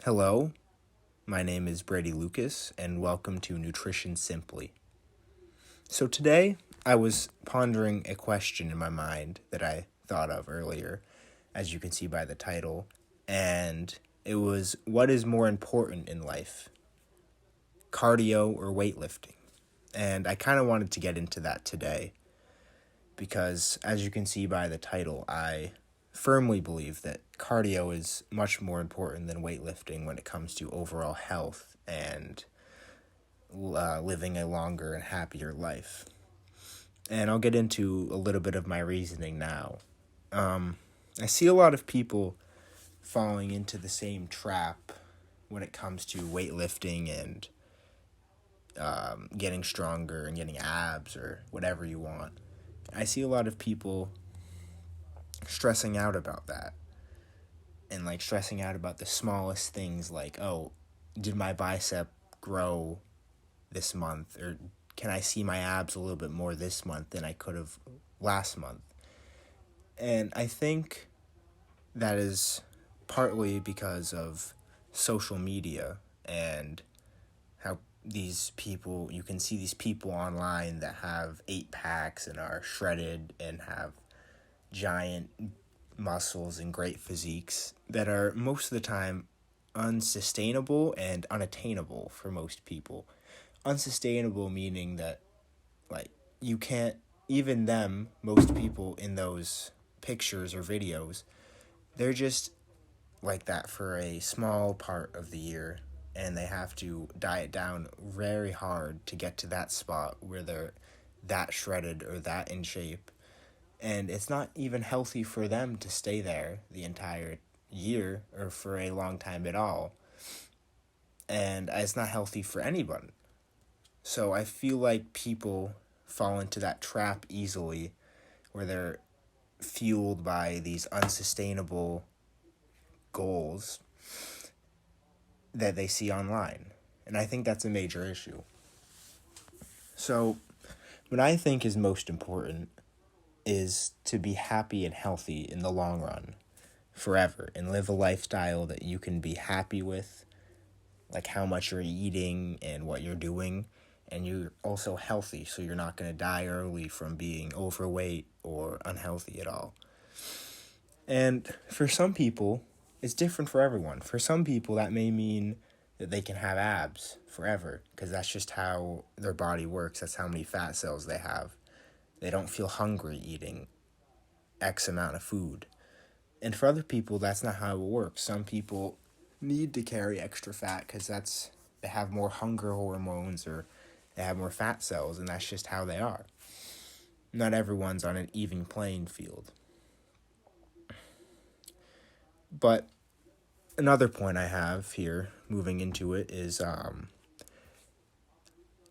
Hello, my name is Brady Lucas, and welcome to Nutrition Simply. So, today I was pondering a question in my mind that I thought of earlier, as you can see by the title, and it was, what is more important in life, cardio or weightlifting? And I kind of wanted to get into that today because, as you can see by the title, I firmly believe that cardio is much more important than weightlifting when it comes to overall health and living a longer and happier life. And I'll get into a little bit of my reasoning now. I see a lot of people falling into the same trap when it comes to weightlifting and getting stronger and getting abs or whatever you want. I see a lot of people stressing out about that and like stressing out about the smallest things like, oh, did my bicep grow this month, or can I see my abs a little bit more this month than I could have last month? And I think that is partly because of social media and how these people, you can see these people online that have 8 packs and are shredded and have giant muscles and great physiques that are most of the time unsustainable and unattainable for most people. Unsustainable meaning that, like, you can't, even them, most people in those pictures or videos, they're just like that for a small part of the year, and they have to diet down very hard to get to that spot where they're that shredded or that in shape. And it's not even healthy for them to stay there the entire year or for a long time at all. And it's not healthy for anyone. So I feel like people fall into that trap easily where they're fueled by these unsustainable goals that they see online. And I think that's a major issue. So, what I think is most important is to be happy and healthy in the long run, forever, and live a lifestyle that you can be happy with, like how much you're eating and what you're doing, and you're also healthy, so you're not going to die early from being overweight or unhealthy at all. And for some people, it's different for everyone. For some people, that may mean that they can have abs forever, because that's just how their body works. That's how many fat cells they have. They don't feel hungry eating X amount of food. And for other people, that's not how it works. Some people need to carry extra fat because they have more hunger hormones or they have more fat cells, and that's just how they are. Not everyone's on an even playing field. But another point I have here, moving into it, is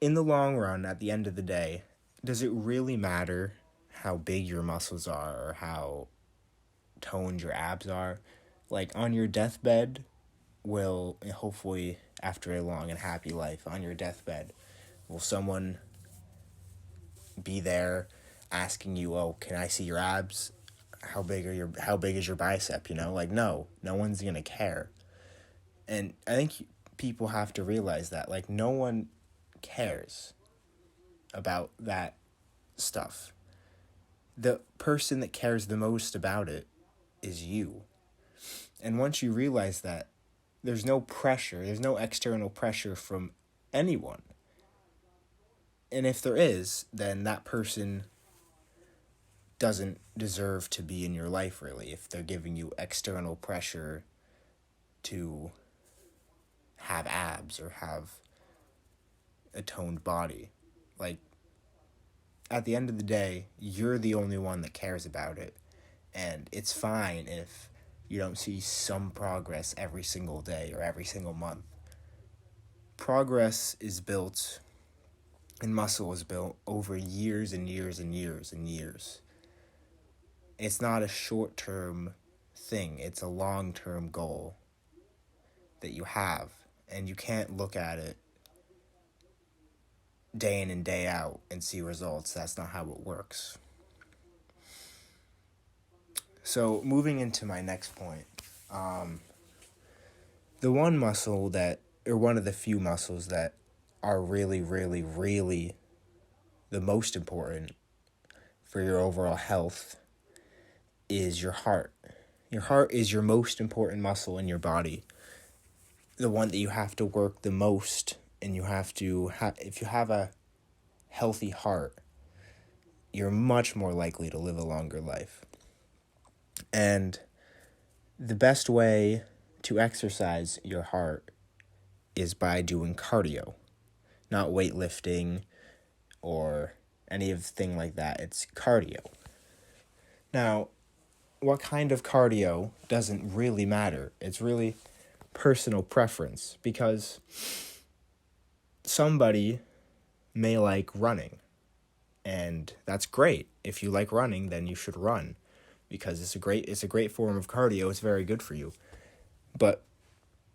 in the long run, at the end of the day, does it really matter how big your muscles are or how toned your abs are? Like, on your deathbed, will, hopefully after a long and happy life, on your deathbed, will someone be there asking you, oh, can I see your abs? How big is your bicep? Like, no one's gonna care. And I think people have to realize that, like, no one cares about that stuff. The person that cares the most about it is you. And once you realize that, there's no pressure, there's no external pressure from anyone. And if there is, then that person doesn't deserve to be in your life, really, if they're giving you external pressure to have abs or have a toned body. Like, at the end of the day, you're the only one that cares about it. And it's fine if you don't see some progress every single day or every single month. Progress is built, and muscle is built over years and years and years and years. It's not a short-term thing. It's a long-term goal that you have. And you can't look at it day in and day out and see results. That's not how it works. So moving into my next point, the one muscle that, or one of the few muscles that are really, really, really the most important for your overall health is your heart. Your heart is your most important muscle in your body. The one that you have to work the most, and you have to, if you have a healthy heart, you're much more likely to live a longer life. And the best way to exercise your heart is by doing cardio, not weightlifting or anything like that. It's cardio. Now, what kind of cardio doesn't really matter. It's really personal preference, because somebody may like running, and that's great. If you like running, then you should run, because it's a great form of cardio. It's very good for you. But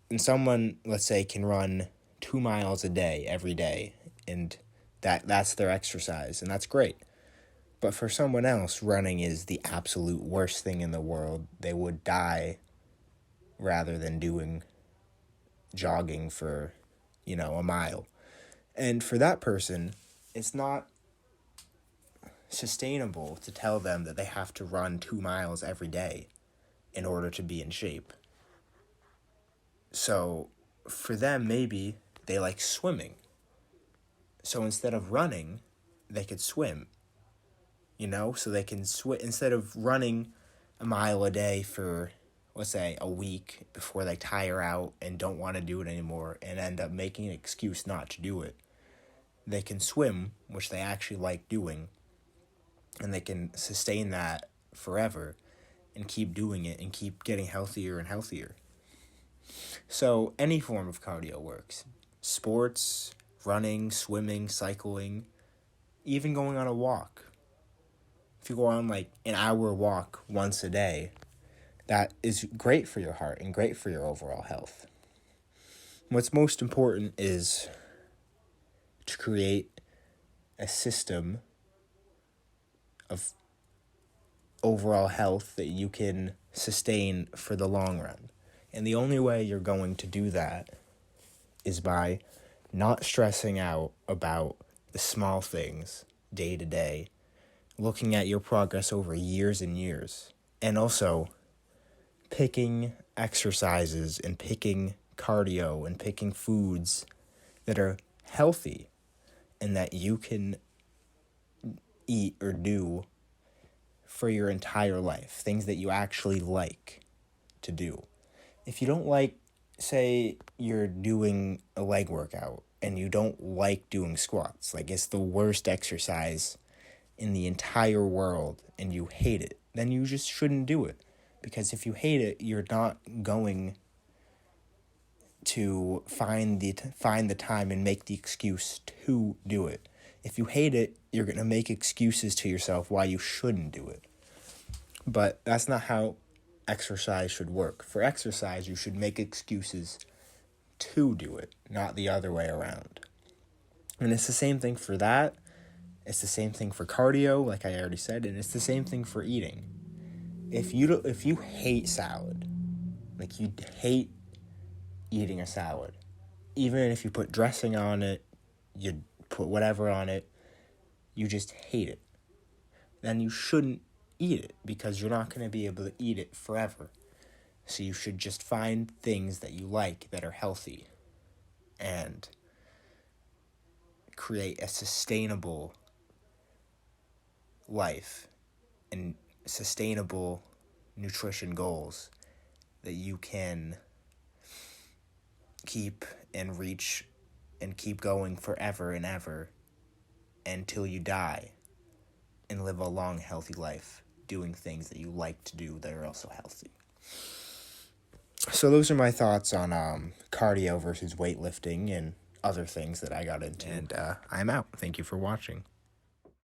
when someone, let's say, can run 2 miles a day every day, and that's their exercise, and that's great. But for someone else, running is the absolute worst thing in the world. They would die rather than doing jogging for, a mile. And for that person, it's not sustainable to tell them that they have to run 2 miles every day in order to be in shape. So for them, maybe they like swimming. So instead of running, they could swim. So they can instead of running a mile a day for, let's say, a week before they tire out and don't want to do it anymore and end up making an excuse not to do it. They can swim, which they actually like doing, and they can sustain that forever and keep doing it and keep getting healthier and healthier. So any form of cardio works. Sports, running, swimming, cycling, even going on a walk. If you go on like an hour walk once a day, that is great for your heart and great for your overall health. What's most important is to create a system of overall health that you can sustain for the long run. And the only way you're going to do that is by not stressing out about the small things day to day, looking at your progress over years and years, and also picking exercises and picking cardio and picking foods that are healthy and that you can eat or do for your entire life, things that you actually like to do. If you don't like, say you're doing a leg workout and you don't like doing squats, like it's the worst exercise in the entire world and you hate it, then you just shouldn't do it. Because if you hate it, you're not going to find the time and make the excuse to do it. If you hate it, you're going to make excuses to yourself why you shouldn't do it. But that's not how exercise should work. For exercise, you should make excuses to do it, not the other way around. And it's the same thing for that. It's the same thing for cardio, like I already said, and it's the same thing for eating. If you hate salad, like you hate eating a salad, even if you put dressing on it, you put whatever on it, you just hate it, then you shouldn't eat it, because you're not going to be able to eat it forever. So you should just find things that you like that are healthy and create a sustainable life and sustainable nutrition goals that you can keep and reach and keep going forever and ever until you die, and live a long, healthy life doing things that you like to do that are also healthy. So those are my thoughts on cardio versus weightlifting and other things that I got into. And I'm out. Thank you for watching.